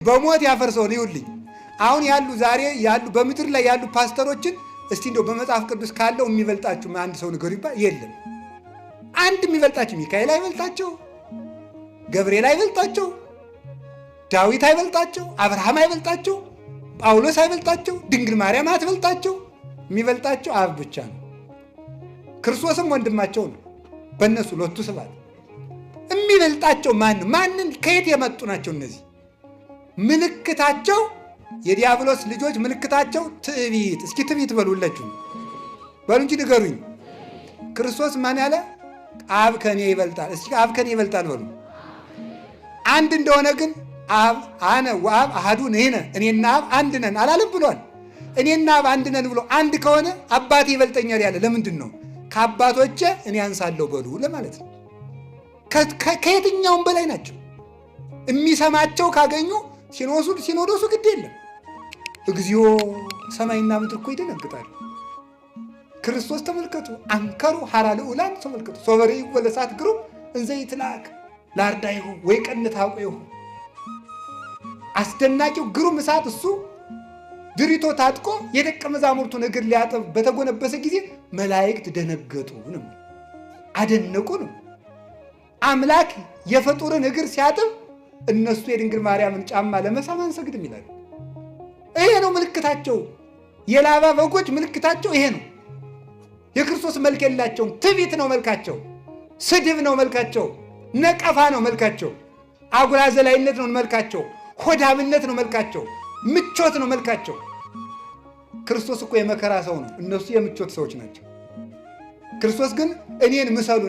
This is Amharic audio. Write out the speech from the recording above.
በሞት ያፈርሰውን ይውልኝ። አሁን ያሉ ዛሬ ያሉ በምድር ላይ ያሉ ፓስተሮችን እስቲ እንደው በመጽሐፍ ቅዱስ ካለው የሚበልጣችሁ አንድ ሰው ንገሩ ይባል የለም። አንድ የሚበልጣችሁ ሚካኤል አይበልጣቸው፣ ገብርኤል አይበልጣቸው፣ ዳዊት አይበልጣቸው፣ አብርሃም አይበልጣቸው፣ ጳውሎስ አይበልጣቸው፣ ድንግል ማርያም አትበልጣቸው። የሚበልጣቸው አብ ብቻ ነው። ክርስቶስም ወንድማቸው ነው። በእነሱ ሎቱ ስብሐት። የሚበልጣቸው ማንን ከየት የመጡ ናቸው እነዚህ? ምልክታቸው የዲያብሎስ ልጆች ምልክታቸው ትዕቢት። እስኪ ትዕቢት በሉላችሁ በሉ እንጂ ንገሩኝ። ክርስቶስ ማን ያለ? አብ ከኔ ይበልጣል። እስኪ አብ ከኔ ይበልጣል በሉ። አንድ እንደሆነ ግን አብ አነ ወአብ አሐዱ ንሕነ፣ እኔና አብ አንድ ነን አላለም ብሏል። እኔና አብ አንድ ነን ብሎ አንድ ከሆነ አባቴ ይበልጠኛል ያለ ለምንድን ነው? ከአባቶቼ እኔ አንሳለሁ በሉ ለማለት ነው። ከየትኛውም በላይ ናቸው። የሚሰማቸው ካገኙ ሲኖዶሱ ግድ የለም። እግዚኦ ሰማይና ምድር እኮ ይደነግጣሉ። ክርስቶስ ተመልከቱ፣ አንከሩ ሐራ ልዑላን ተመልከቱ። ሶበሬ ወለሳት ግሩ እንዘ ይትላክ ላርዳይሁ ወይ ቀንት አውቀው። አስደናቂው ግሩም እሳት እሱ ድሪቶ ታጥቆ የደቀ መዛሙርቱን እግር ሊያጠብ በተጎነበሰ ጊዜ መላእክት ደነገጡ ነው፣ አደነቁ ነው። አምላክ የፍጡርን እግር ሲያጥብ እነሱ የድንግል ማርያምን ጫማ ለመሳም አንሰግድም ይላሉ። ይሄ ነው ምልክታቸው። የላባ በጎች ምልክታቸው ይሄ ነው። የክርስቶስ መልክ የላቸውም። ትዕቢት ነው መልካቸው፣ ስድብ ነው መልካቸው፣ ነቀፋ ነው መልካቸው፣ አጉራ ዘላይነት ነው መልካቸው፣ ሆዳምነት ነው መልካቸው፣ ምቾት ነው መልካቸው። ክርስቶስ እኮ የመከራ ሰው ነው፣ እነሱ የምቾት ሰዎች ናቸው። ክርስቶስ ግን እኔን ምሰሉ